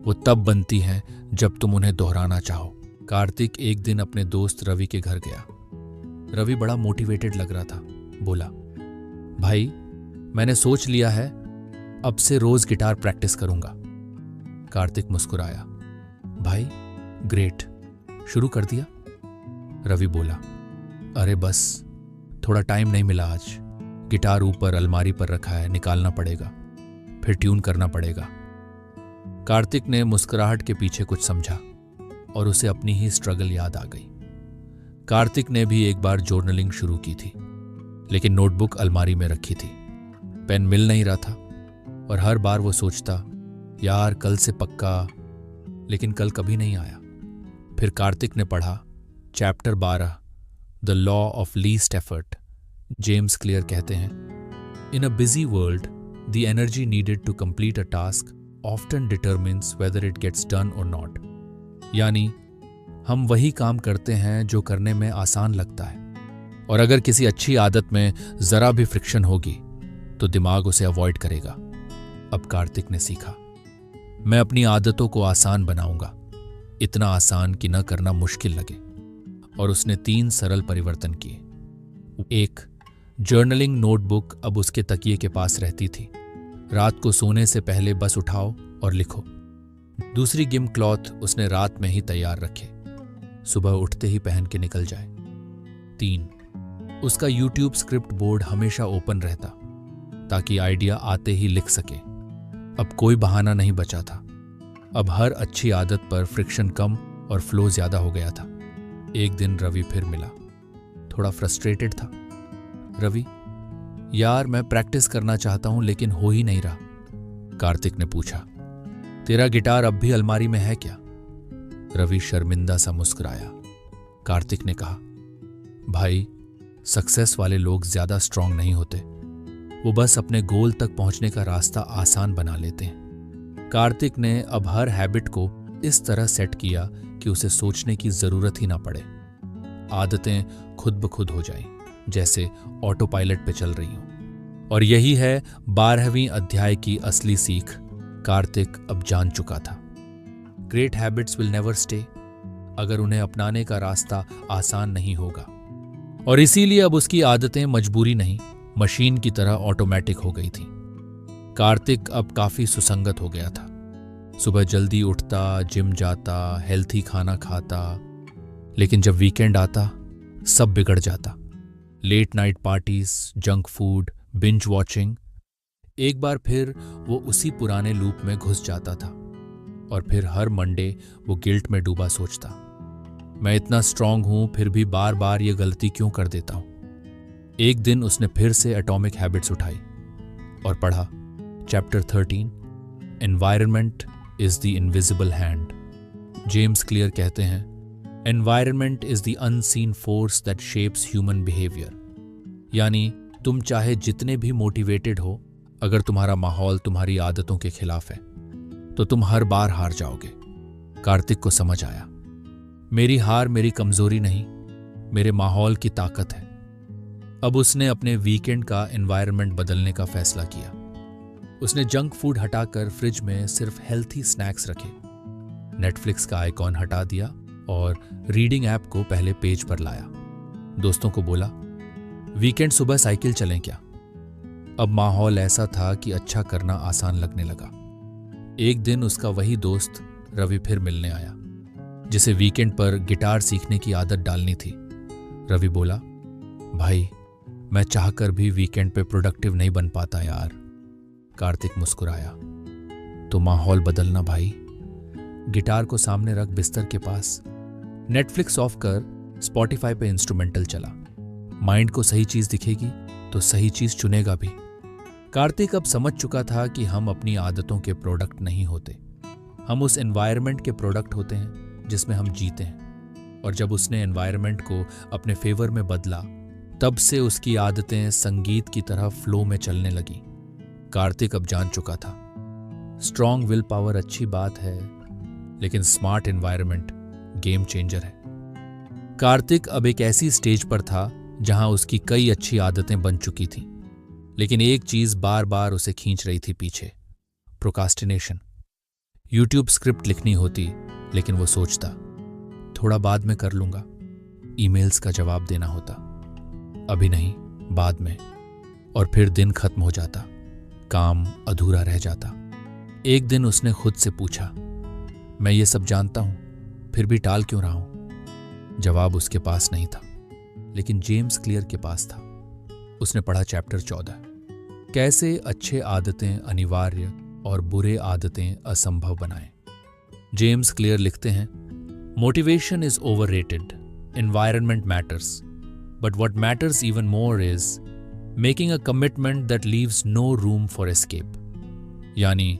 Speaker 1: वो तब बनती हैं जब तुम उन्हें दोहराना चाहो। कार्तिक एक दिन अपने दोस्त रवि के घर गया। रवि बड़ा मोटिवेटेड लग रहा था। बोला, भाई मैंने सोच लिया है अब से रोज गिटार प्रैक्टिस करूंगा। कार्तिक मुस्कुराया, भाई ग्रेट, शुरू कर दिया? रवि बोला, अरे बस थोड़ा टाइम नहीं मिला आज, गिटार ऊपर अलमारी पर रखा है, निकालना पड़ेगा, फिर ट्यून करना पड़ेगा। कार्तिक ने मुस्कुराहट के पीछे कुछ समझा और उसे अपनी ही स्ट्रगल याद आ गई। कार्तिक ने भी एक बार जर्नलिंग शुरू की थी, लेकिन नोटबुक अलमारी में रखी थी, पेन मिल नहीं रहा था और हर बार वो सोचता, यार कल से पक्का, लेकिन कल कभी नहीं आया। फिर कार्तिक ने पढ़ा chapter 12, the law of least effort. James Clear कहते हैं, in a busy world the energy needed to complete a task often determines whether it gets done और नॉट। यानी हम वही काम करते हैं जो करने में आसान लगता है, और अगर किसी अच्छी आदत में जरा भी फ्रिक्शन होगी तो दिमाग उसे अवॉइड करेगा। अब कार्तिक ने सीखा, मैं अपनी आदतों को आसान बनाऊंगा, इतना आसान कि न करना मुश्किल लगे। और उसने 3 सरल परिवर्तन किए। 1, जर्नलिंग नोटबुक अब उसके तकिए के पास रहती थी, रात को सोने से पहले बस उठाओ और लिखो। दूसरी गिम क्लॉथ उसने रात में ही तैयार रखे, सुबह उठते ही पहन के निकल जाए। 3, उसका यूट्यूब स्क्रिप्ट बोर्ड हमेशा ओपन रहता ताकि आइडिया आते ही लिख सके। अब कोई बहाना नहीं बचा था। अब हर अच्छी आदत पर फ्रिक्शन कम और फ्लो ज्यादा हो गया था। एक दिन रवि फिर मिला, थोड़ा फ्रस्ट्रेटेड था। रवि, यार मैं प्रैक्टिस करना चाहता हूं लेकिन हो ही नहीं रहा। कार्तिक ने पूछा, तेरा गिटार अब भी अलमारी में है क्या? रवि शर्मिंदा सा मुस्कुराया। कार्तिक ने कहा, भाई सक्सेस वाले लोग ज्यादा स्ट्रांग नहीं होते, वो बस अपने गोल तक पहुंचने का रास्ता आसान बना लेते हैं। कार्तिक ने अब हर हैबिट को इस तरह सेट किया कि उसे सोचने की जरूरत ही ना पड़े। आदतें खुद ब खुद हो जाएं, जैसे ऑटो पायलट पे चल रही हों। और यही है 12वीं अध्याय की असली सीख। कार्तिक अब जान चुका था, great habits will never stay, अगर उन्हें अपनाने का रास्ता आसान नहीं होगा। और इसीलिए अब उसकी आदतें मजबूरी नहीं, मशीन की तरह ऑटोमेटिक हो गई थी। कार्तिक अब काफी सुसंगत हो गया था। सुबह जल्दी उठता, जिम जाता, हेल्थी खाना खाता, लेकिन जब वीकेंड आता सब बिगड़ जाता। Late night parties, junk food, binge watching. एक बार फिर वो उसी पुराने लूप में घुस जाता था और फिर हर मंडे वो गिल्ट में डूबा सोचता, मैं इतना स्ट्रांग हूं फिर भी बार बार ये गलती क्यों कर देता हूं। एक दिन उसने फिर से एटॉमिक हैबिट्स उठाई और पढ़ा chapter 13, environment is the invisible hand. James Clear कहते हैं, environment is the unseen force that shapes human behaviour. यानी तुम चाहे जितने भी मोटिवेटेड हो, अगर तुम्हारा माहौल तुम्हारी आदतों के खिलाफ है तो तुम हर बार हार जाओगे। कार्तिक को समझ आया, मेरी हार मेरी कमजोरी नहीं, मेरे माहौल की ताकत है। अब उसने अपने वीकेंड का एनवायरनमेंट बदलने का फैसला किया। उसने जंक फूड हटाकर फ्रिज में सिर्फ हेल्थी स्नैक्स रखे, नेटफ्लिक्स का आइकॉन हटा दिया और रीडिंग ऐप को पहले पेज पर लाया। दोस्तों को बोला, वीकेंड सुबह साइकिल चलें क्या? अब माहौल ऐसा था कि अच्छा करना आसान लगने लगा। एक दिन उसका वही दोस्त रवि फिर मिलने आया, जिसे वीकेंड पर गिटार सीखने की आदत डालनी थी। रवि बोला, भाई मैं चाहकर भी वीकेंड पे प्रोडक्टिव नहीं बन पाता यार। कार्तिक मुस्कुराया। तो माहौल बदलना भाई। गिटार को सामने रख बिस्तर के पास, नेटफ्लिक्स ऑफ कर, स्पॉटिफाई पे इंस्ट्रूमेंटल चला। माइंड को सही चीज दिखेगी तो सही चीज चुनेगा भी। कार्तिक अब समझ चुका था कि हम अपनी आदतों के प्रोडक्ट नहीं होते, हम उस एनवायरनमेंट के प्रोडक्ट होते हैं जिसमें हम जीते हैं। और जब उसने एनवायरनमेंट को अपने फेवर में बदला, तब से उसकी आदतें संगीत की तरह फ्लो में चलने लगी। कार्तिक अब जान चुका था, स्ट्रॉन्ग विल पावर अच्छी बात है, लेकिन स्मार्ट एनवायरनमेंट गेम चेंजर है। कार्तिक अब एक ऐसी स्टेज पर था जहां उसकी कई अच्छी आदतें बन चुकी थीं, लेकिन एक चीज बार बार उसे खींच रही थी पीछे, प्रोकास्टिनेशन। यूट्यूब स्क्रिप्ट लिखनी होती, लेकिन वो सोचता थोड़ा बाद में कर लूंगा। ईमेल्स का जवाब देना होता, अभी नहीं, बाद में। और फिर दिन खत्म हो जाता, काम अधूरा रह जाता। एक दिन उसने खुद से पूछा, मैं ये सब जानता हूं, फिर भी टाल क्यों रहा हूं? जवाब उसके पास नहीं था, लेकिन जेम्स क्लियर के पास था। उसने पढ़ा चैप्टर 14, कैसे अच्छे आदतें अनिवार्य और बुरे आदतें असंभव बनाएं। जेम्स क्लियर लिखते हैं, motivation is overrated, environment matters, but what matters even more is making a commitment that leaves no room for escape. यानी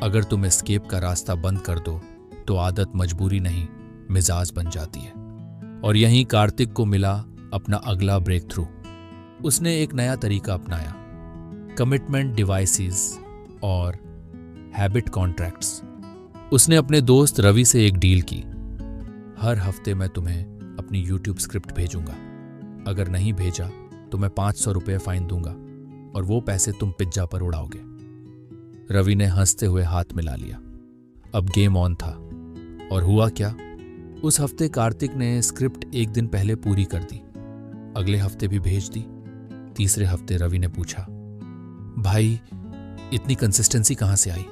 Speaker 1: अगर तुम एस्केप का रास्ता बंद कर दो तो आदत मजबूरी नहीं, मिजाज बन जाती है। और यहीं कार्तिक को मिला अपना अगला ब्रेक थ्रू। उसने एक नया तरीका अपनाया, कमिटमेंट डिवाइसेस और हैबिट कॉन्ट्रैक्ट्स। उसने अपने दोस्त रवि से एक डील की, हर हफ्ते मैं तुम्हें अपनी यूट्यूब स्क्रिप्ट भेजूंगा, अगर नहीं भेजा तो मैं 500 रुपये फाइन दूंगा और वो पैसे तुम पिज्जा पर उड़ाओगे। रवि ने हंसते हुए हाथ मिला लिया। अब गेम ऑन था। और हुआ क्या, उस हफ्ते कार्तिक ने स्क्रिप्ट एक दिन पहले पूरी कर दी, अगले हफ्ते भी भेज दी। तीसरे हफ्ते रवि ने पूछा, भाई इतनी कंसिस्टेंसी कहां से आई?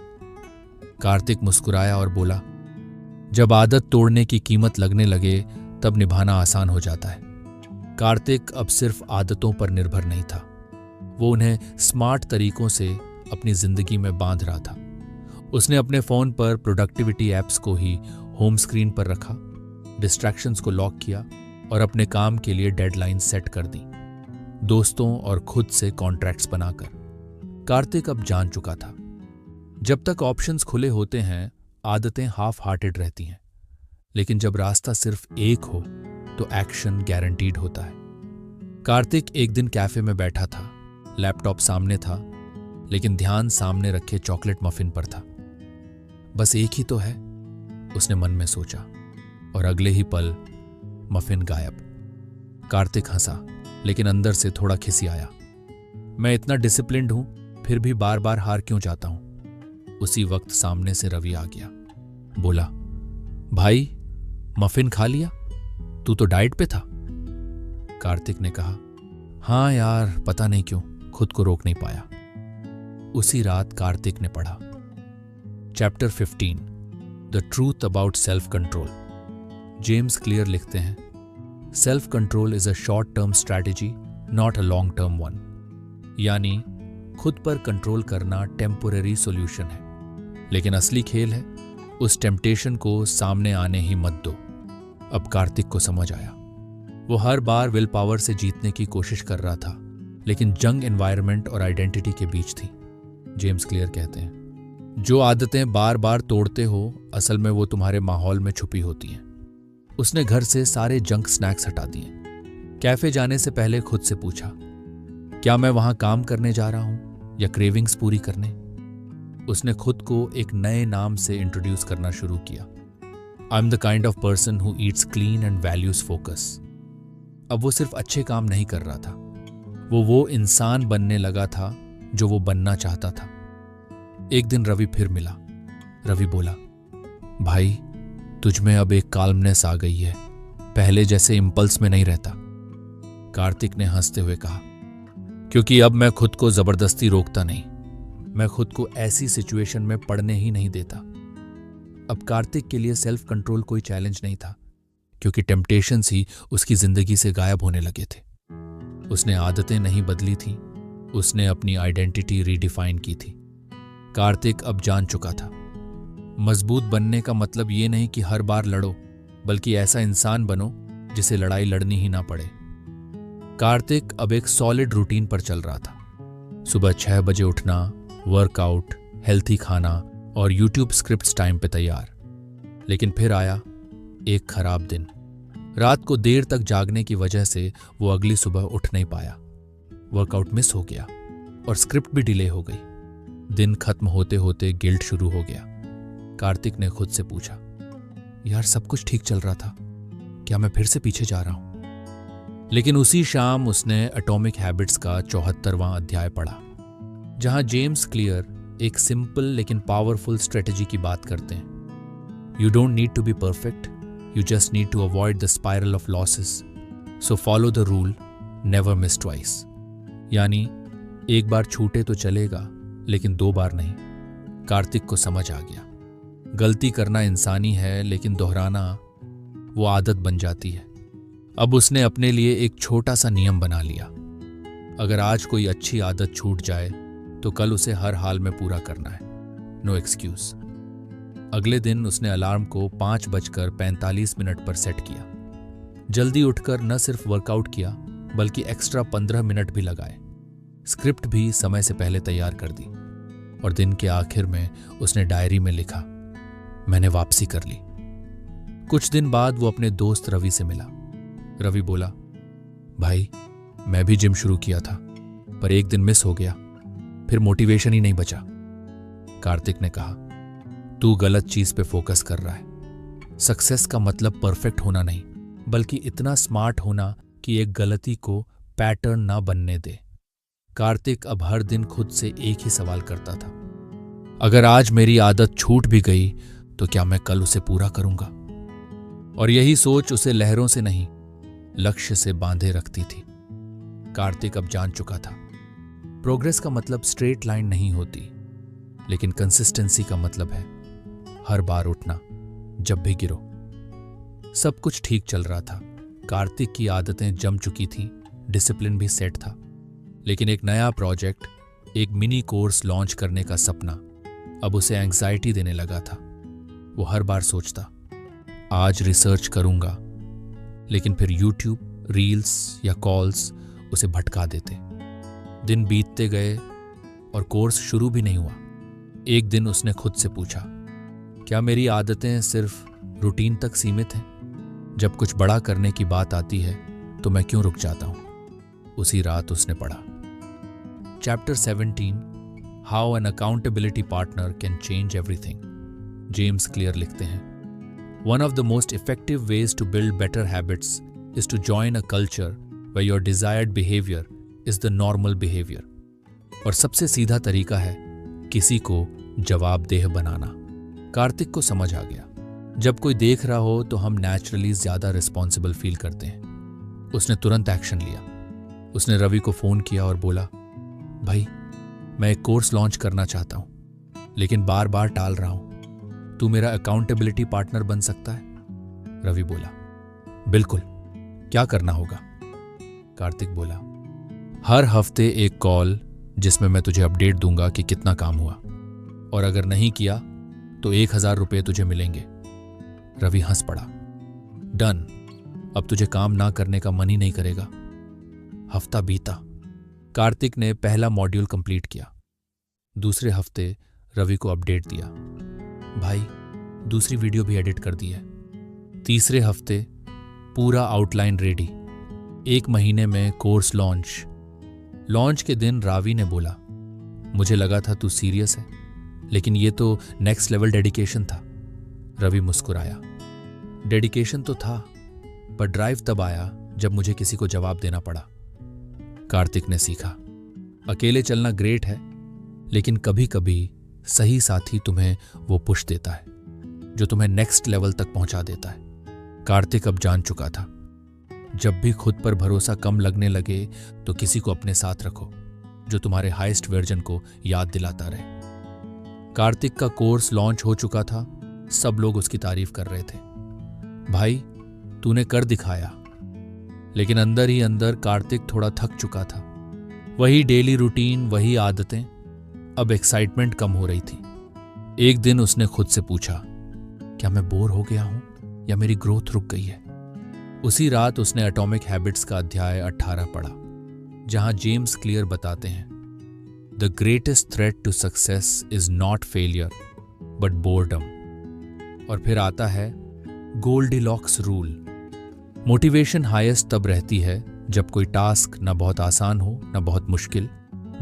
Speaker 1: कार्तिक मुस्कुराया और बोला, जब आदत तोड़ने की कीमत लगने लगे तब निभाना आसान हो जाता है। कार्तिक अब सिर्फ आदतों पर निर्भर नहीं था, वो उन्हें स्मार्ट तरीकों से अपनी जिंदगी में बांध रहा था। उसने अपने फोन पर प्रोडक्टिविटी एप्स को ही होम स्क्रीन पर रखा, डिस्ट्रैक्शंस को लॉक किया और अपने काम के लिए डेडलाइन सेट कर दी, दोस्तों और खुद से कॉन्ट्रैक्ट्स बनाकर। कार्तिक अब जान चुका था, जब तक ऑप्शंस खुले होते हैं आदतें हाफ हार्टेड रहती हैं, लेकिन जब रास्ता सिर्फ एक हो तो एक्शन गारंटीड होता है। कार्तिक एक दिन कैफे में बैठा था, लैपटॉप सामने था, लेकिन ध्यान सामने रखे चॉकलेट मफिन पर था। बस एक ही तो है, उसने मन में सोचा, और अगले ही पल मफिन गायब। कार्तिक हंसा, लेकिन अंदर से थोड़ा खिसियाया। मैं इतना डिसिप्लिन्ड हूं, फिर भी बार बार हार क्यों जाता हूं? उसी वक्त सामने से रवि आ गया, बोला, भाई मफिन खा लिया? तू तो डाइट पे था। कार्तिक ने कहा, हाँ यार, पता नहीं क्यों खुद को रोक नहीं पाया। उसी रात कार्तिक ने पढ़ा chapter 15, the truth about self control. James Clear लिखते हैं, self control is a short term strategy, not a long term one. यानी खुद पर कंट्रोल करना टेम्पोररी सॉल्यूशन है, लेकिन असली खेल है उस टेम्पटेशन को सामने आने ही मत दो। अब कार्तिक को समझ आया, वो हर बार विल पावर से जीतने की कोशिश कर रहा था, लेकिन जंग एनवायरनमेंट और आइडेंटिटी के बीच थी। जेम्स क्लियर कहते हैं, जो आदतें बार बार तोड़ते हो असल में वो तुम्हारे माहौल में छुपी होती हैं। उसने घर से सारे जंक स्नैक्स हटा दिए। कैफे जाने से पहले खुद से पूछा, क्या मैं वहां काम करने जा रहा हूं या क्रेविंग्स पूरी करने? उसने खुद को एक नए नाम से इंट्रोड्यूस करना शुरू किया, I am the kind of person who Yeats clean and values focus. अब वो सिर्फ अच्छे काम नहीं कर रहा था, वो इंसान बनने लगा था जो वो बनना चाहता था। एक दिन रवि फिर मिला। रवि बोला, भाई तुझ में अब एक काल्मनेस आ गई है, पहले जैसे इंपल्स में नहीं रहता। कार्तिक ने हंसते हुए कहा, क्योंकि अब मैं खुद को जबरदस्ती रोकता नहीं, मैं खुद को ऐसी सिचुएशन में पड़ने ही नहीं देता। अब कार्तिक के लिए सेल्फ कंट्रोल कोई चैलेंज नहीं था, क्योंकि टेम्पटेशंस ही उसकी जिंदगी से गायब होने लगे थे। उसने आदतें नहीं बदली थीं, उसने अपनी आइडेंटिटी रीडिफाइन की थी। कार्तिक अब जान चुका था, मजबूत बनने का मतलब ये नहीं कि हर बार लड़ो, बल्कि ऐसा इंसान बनो जिसे लड़ाई लड़नी ही ना पड़े। कार्तिक अब एक सॉलिड रूटीन पर चल रहा था। सुबह 6 बजे उठना, वर्कआउट, हेल्थी खाना और यूट्यूब स्क्रिप्ट्स टाइम पे तैयार। लेकिन फिर आया एक खराब दिन। रात को देर तक जागने की वजह से वो अगली सुबह उठ नहीं पाया। वर्कआउट मिस हो गया और स्क्रिप्ट भी डिले हो गई। दिन खत्म होते होते गिल्ट शुरू हो गया। कार्तिक ने खुद से पूछा, यार सब कुछ ठीक चल रहा था, क्या मैं फिर से पीछे जा रहा हूं? लेकिन उसी शाम उसने एटॉमिक हैबिट्स का 74वां अध्याय पढ़ा, जहां जेम्स क्लियर एक सिंपल लेकिन पावरफुल स्ट्रेटेजी की बात करते हैं। You don't need to be perfect, you just need to avoid the spiral of losses, so follow the rule, never miss twice. यानी एक बार छूटे तो चलेगा, लेकिन 2 बार नहीं। कार्तिक को समझ आ गया, गलती करना इंसानी है, लेकिन दोहराना वो आदत बन जाती है। अब उसने अपने लिए एक छोटा सा नियम बना लिया, अगर आज कोई अच्छी आदत छूट जाए तो कल उसे हर हाल में पूरा करना है। No excuse. अगले दिन उसने अलार्म को 5:45 पर सेट किया। जल्दी उठकर न सिर्फ वर्कआउट किया, बल्कि एक्स्ट्रा 15 मिनट भी लगाए। स्क्रिप्ट भी समय से पहले तैयार कर दी और दिन के आखिर में उसने डायरी में लिखा, मैंने वापसी कर ली। कुछ दिन बाद वो अपने दोस्त रवि से मिला। रवि बोला, भाई मैं भी जिम शुरू किया था, पर एक दिन मिस हो गया, फिर मोटिवेशन ही नहीं बचा। कार्तिक ने कहा, तू गलत चीज पे फोकस कर रहा है। सक्सेस का मतलब परफेक्ट होना नहीं, बल्कि इतना स्मार्ट होना कि एक गलती को पैटर्न ना बनने दे। कार्तिक अब हर दिन खुद से एक ही सवाल करता था, अगर आज मेरी आदत छूट भी गई तो क्या मैं कल उसे पूरा करूंगा? और यही सोच उसे लहरों से नहीं, लक्ष्य से बांधे रखती थी। कार्तिक अब जान चुका था, प्रोग्रेस का मतलब स्ट्रेट लाइन नहीं होती, लेकिन कंसिस्टेंसी का मतलब है हर बार उठना जब भी गिरो। सब कुछ ठीक चल रहा था। कार्तिक की आदतें जम चुकी थीं, डिसिप्लिन भी सेट था, लेकिन एक नया प्रोजेक्ट, एक मिनी कोर्स लॉन्च करने का सपना अब उसे एंग्जाइटी देने लगा था। वो हर बार सोचता, आज रिसर्च करूंगा, लेकिन फिर यूट्यूब, रील्स या कॉल्स उसे भटका देते। दिन बीतते गए और कोर्स शुरू भी नहीं हुआ। एक दिन उसने खुद से पूछा, क्या मेरी आदतें सिर्फ रूटीन तक सीमित हैं? जब कुछ बड़ा करने की बात आती है तो मैं क्यों रुक जाता हूं? उसी रात उसने पढ़ा chapter 17, how an accountability partner can change everything. James Clear लिखते हैं, one of the most effective ways to build better habits is to join a culture where your desired behaviour is the normal behaviour. और सबसे सीधा तरीका है किसी को जवाबदेह बनाना। कार्तिक को समझ आ गया, जब कोई देख रहा हो तो हम नेचुरली ज्यादा रिस्पॉन्सिबल फील करते हैं। उसने तुरंत एक्शन लिया। उसने रवि को फोन किया और बोला, भाई मैं एक कोर्स लॉन्च करना चाहता हूं, लेकिन बार बार टाल रहा हूं। तू मेरा अकाउंटेबिलिटी पार्टनर बन सकता है? रवि बोला, बिल्कुल, क्या करना होगा? कार्तिक बोला, हर हफ्ते एक कॉल जिसमें मैं तुझे अपडेट दूंगा कि कितना काम हुआ, और अगर नहीं किया तो 1000 रुपये तुझे मिलेंगे। रवि हंस पड़ा, डन, अब तुझे काम ना करने का मन ही नहीं करेगा। हफ्ता बीता। कार्तिक ने पहला मॉड्यूल कंप्लीट किया। दूसरे हफ्ते रवि को अपडेट दिया, भाई दूसरी वीडियो भी एडिट कर दी है। तीसरे हफ्ते पूरा आउटलाइन रेडी। 1 महीने में कोर्स लॉन्च के दिन रावी ने बोला, मुझे लगा था तू सीरियस है, लेकिन ये तो नेक्स्ट लेवल डेडिकेशन था। रवि मुस्कुराया, डेडिकेशन तो था, पर ड्राइव तब आया जब मुझे किसी को जवाब देना पड़ा। कार्तिक ने सीखा, अकेले चलना ग्रेट है, लेकिन कभी कभी सही साथी तुम्हें वो पुश देता है जो तुम्हें नेक्स्ट लेवल तक पहुंचा देता है। कार्तिक अब जान चुका था, जब भी खुद पर भरोसा कम लगने लगे तो किसी को अपने साथ रखो जो तुम्हारे हाईएस्ट वर्जन को याद दिलाता रहे। कार्तिक का कोर्स लॉन्च हो चुका था। सब लोग उसकी तारीफ कर रहे थे, भाई तूने कर दिखाया। लेकिन अंदर ही अंदर कार्तिक थोड़ा थक चुका था। वही डेली रूटीन, वही आदतें। अब एक्साइटमेंट कम हो रही थी। एक दिन उसने खुद से पूछा, क्या मैं बोर हो गया हूं या मेरी ग्रोथ रुक गई है? उसी रात उसने एटॉमिक हैबिट्स का अध्याय 18 पढ़ा, जहां जेम्स क्लियर बताते हैं, the greatest threat to success is not failure but boredom. और फिर आता है गोल्डीलॉक्स रूल। मोटिवेशन हाईएस्ट तब रहती है जब कोई टास्क न बहुत आसान हो न बहुत मुश्किल,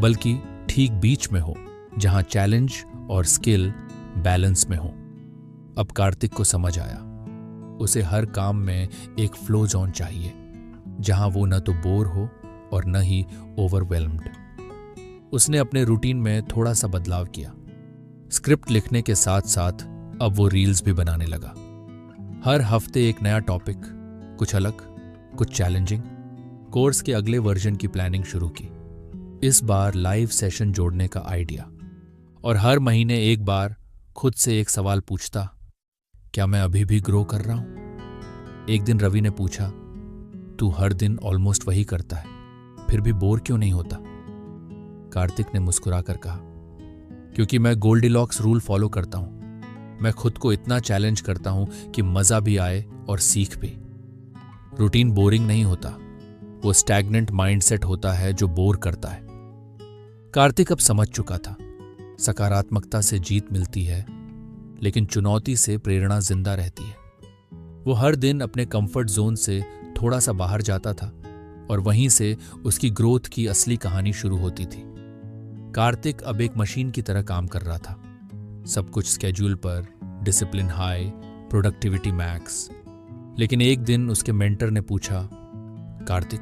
Speaker 1: बल्कि ठीक बीच में हो, जहां चैलेंज और स्किल बैलेंस में हो। अब कार्तिक को समझ आया, उसे हर काम में एक फ्लो जोन चाहिए, जहां वो न तो बोर हो और न ही ओवरवेल्म्ड। उसने अपने रूटीन में थोड़ा सा बदलाव किया। स्क्रिप्ट लिखने के साथ साथ अब वो रील्स भी बनाने लगा। हर हफ्ते एक नया टॉपिक, कुछ अलग, कुछ चैलेंजिंग। कोर्स के अगले वर्जन की प्लानिंग शुरू की, इस बार लाइव सेशन जोड़ने का आइडिया। और हर महीने एक बार खुद से एक सवाल पूछता, क्या मैं अभी भी ग्रो कर रहा हूं? एक दिन रवि ने पूछा, तू हर दिन ऑलमोस्ट वही करता है, फिर भी बोर क्यों नहीं होता? कार्तिक ने मुस्कुराकर कहा, क्योंकि मैं गोल्डीलॉक्स रूल फॉलो करता हूं। मैं खुद को इतना चैलेंज करता हूं कि मजा भी आए और सीख भी। रूटीन बोरिंग नहीं होता, वो स्टैग्नेंट माइंडसेट होता है जो बोर करता है। कार्तिक अब समझ चुका था, सकारात्मकता से जीत मिलती है, लेकिन चुनौती से प्रेरणा जिंदा रहती है। वो हर दिन अपने कंफर्ट जोन से थोड़ा सा बाहर जाता था और वहीं से उसकी ग्रोथ की असली कहानी शुरू होती थी। कार्तिक अब एक मशीन की तरह काम कर रहा था, सब कुछ स्केड्यूल पर, डिसिप्लिन हाई, प्रोडक्टिविटी मैक्स। लेकिन एक दिन उसके मेंटर ने पूछा, कार्तिक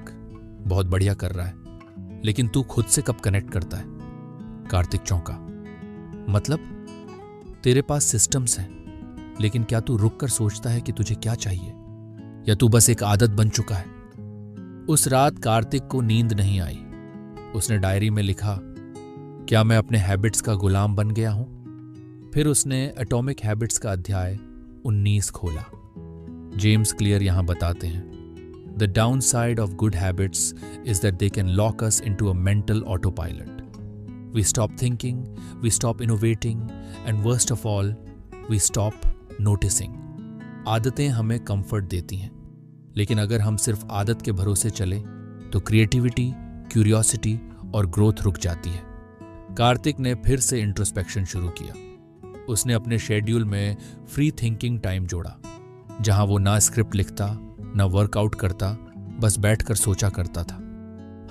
Speaker 1: बहुत बढ़िया कर रहा है, लेकिन तू खुद से कब कनेक्ट करता है? कार्तिक चौंका, मतलब? तेरे पास सिस्टम्स हैं, लेकिन क्या तू रुक कर सोचता है कि तुझे क्या चाहिए, या तू बस एक आदत बन चुका है? उस रात कार्तिक को नींद नहीं आई। उसने डायरी में लिखा, क्या मैं अपने हैबिट्स का गुलाम बन गया हूं? फिर उसने एटॉमिक हैबिट्स का अध्याय 19 खोला। जेम्स क्लियर यहां बताते हैं, the downside of good habits is that they can lock us into a mental autopilot. We stop thinking, we stop innovating, and worst of all we stop noticing. आदतें हमें comfort देती हैं, लेकिन अगर हम सिर्फ आदत के भरोसे चले तो क्रिएटिविटी, क्यूरियोसिटी और ग्रोथ रुक जाती है। कार्तिक ने फिर से इंट्रोस्पेक्शन शुरू किया। उसने अपने शेड्यूल में फ्री थिंकिंग टाइम जोड़ा, जहां वो ना स्क्रिप्ट लिखता, ना वर्कआउट करता, बस बैठकर सोचा करता था।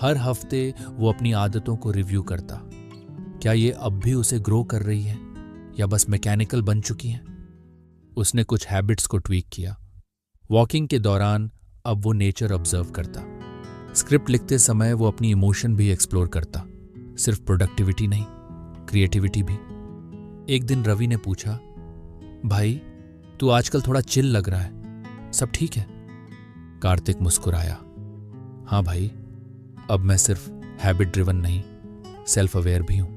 Speaker 1: हर हफ्ते वो अपनी आदतों को रिव्यू करता, क्या ये अब भी उसे ग्रो कर रही है या बस मैकेनिकल बन चुकी हैं? उसने कुछ हैबिट्स को ट्वीक किया। वॉकिंग के दौरान अब वो नेचर ऑब्जर्व करता। स्क्रिप्ट लिखते समय वो अपनी इमोशन भी एक्सप्लोर करता, सिर्फ प्रोडक्टिविटी नहीं, क्रिएटिविटी भी। एक दिन रवि ने पूछा, भाई तू आजकल थोड़ा चिल लग रहा है, सब ठीक है? कार्तिक मुस्कुराया, हाँ भाई, अब मैं सिर्फ हैबिट ड्रिवन नहीं, सेल्फ अवेयर भी हूं।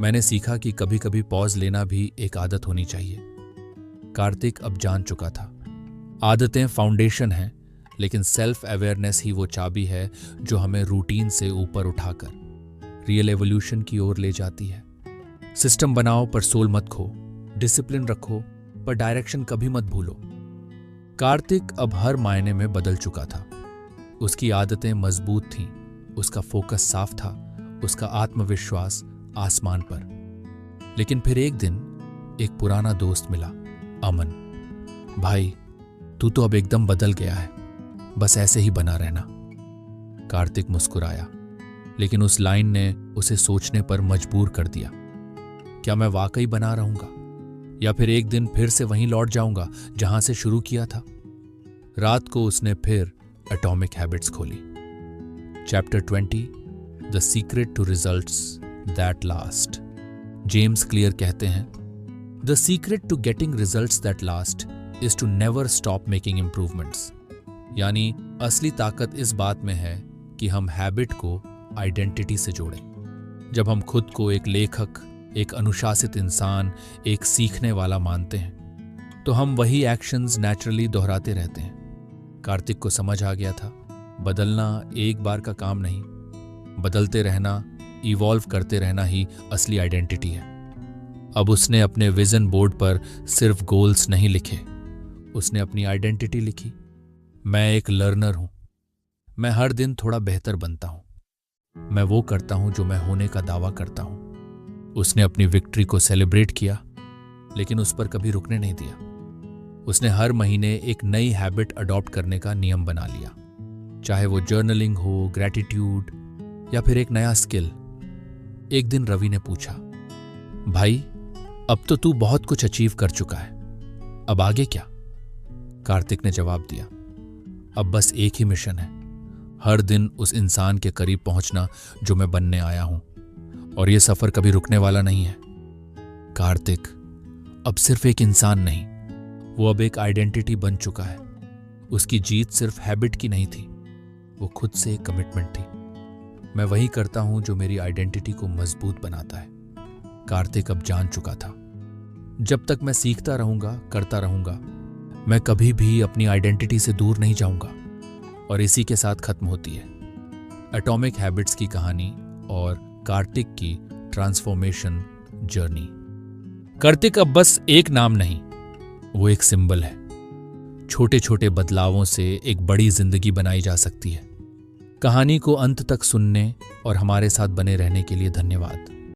Speaker 1: मैंने सीखा कि कभी कभी पॉज लेना भी एक आदत होनी चाहिए। कार्तिक अब जान चुका था, आदतें फाउंडेशन हैं, लेकिन सेल्फ अवेयरनेस ही वो चाबी है जो हमें रूटीन से ऊपर उठाकर रियल एवोल्यूशन की ओर ले जाती है। सिस्टम बनाओ पर सोल मत खो, डिसिप्लिन रखो पर डायरेक्शन कभी मत भूलो। कार्तिक अब हर मायने में बदल चुका था। उसकी आदतें मजबूत थीं, उसका फोकस साफ था, उसका आत्मविश्वास आसमान पर। लेकिन फिर एक दिन एक पुराना दोस्त मिला, अमन। भाई तू तो अब एकदम बदल गया है, बस ऐसे ही बना रहना। कार्तिक मुस्कुराया, लेकिन उस लाइन ने उसे सोचने पर मजबूर कर दिया। क्या मैं वाकई बना रहूंगा, या फिर एक दिन फिर से वहीं लौट जाऊंगा जहां से शुरू किया था? रात को उसने फिर एटॉमिक हैबिट्स खोली। Chapter 20, the secret to results that last. James Clear कहते हैं, the secret to getting results that last is to never stop making improvements. यानी असली ताकत इस बात में है कि हम हैबिट को आइडेंटिटी से जोड़ें। जब हम खुद को एक लेखक, एक अनुशासित इंसान, एक सीखने वाला मानते हैं, तो हम वही एक्शंस नेचुरली दोहराते रहते हैं। कार्तिक को समझ आ गया था, बदलना एक बार का काम नहीं, बदलते रहना, इवॉल्व करते रहना ही असली आइडेंटिटी है। अब उसने अपने विजन बोर्ड पर सिर्फ गोल्स नहीं लिखे, उसने अपनी आइडेंटिटी लिखी। मैं एक लर्नर हूं, मैं हर दिन थोड़ा बेहतर बनता हूं, मैं वो करता हूं जो मैं होने का दावा करता हूं। उसने अपनी विक्ट्री को सेलिब्रेट किया, लेकिन उस पर कभी रुकने नहीं दिया। उसने हर महीने एक नई हैबिट अडॉप्ट करने का नियम बना लिया, चाहे वो जर्नलिंग हो, ग्रैटिट्यूड या फिर एक नया स्किल। एक दिन रवि ने पूछा, भाई अब तो तू बहुत कुछ अचीव कर चुका है, अब आगे क्या? कार्तिक ने जवाब दिया, अब बस एक ही मिशन है, हर दिन उस इंसान के करीब पहुंचना जो मैं बनने आया हूं, और यह सफर कभी रुकने वाला नहीं है। कार्तिक अब सिर्फ एक इंसान नहीं, वो अब एक आइडेंटिटी बन चुका है। उसकी जीत सिर्फ हैबिट की नहीं थी, वो खुद से एक कमिटमेंट थी। मैं वही करता हूं जो मेरी आइडेंटिटी को मजबूत बनाता है। कार्तिक अब जान चुका था, जब तक मैं सीखता रहूंगा, करता रहूंगा, मैं कभी भी अपनी आइडेंटिटी से दूर नहीं जाऊंगा। और इसी के साथ खत्म होती है एटॉमिक हैबिट्स की कहानी और कार्तिक की ट्रांसफॉर्मेशन जर्नी। कार्तिक अब बस एक नाम नहीं, वो एक सिंबल है। छोटे छोटे बदलावों से एक बड़ी जिंदगी बनाई जा सकती है। कहानी को अंत तक सुनने और हमारे साथ बने रहने के लिए धन्यवाद।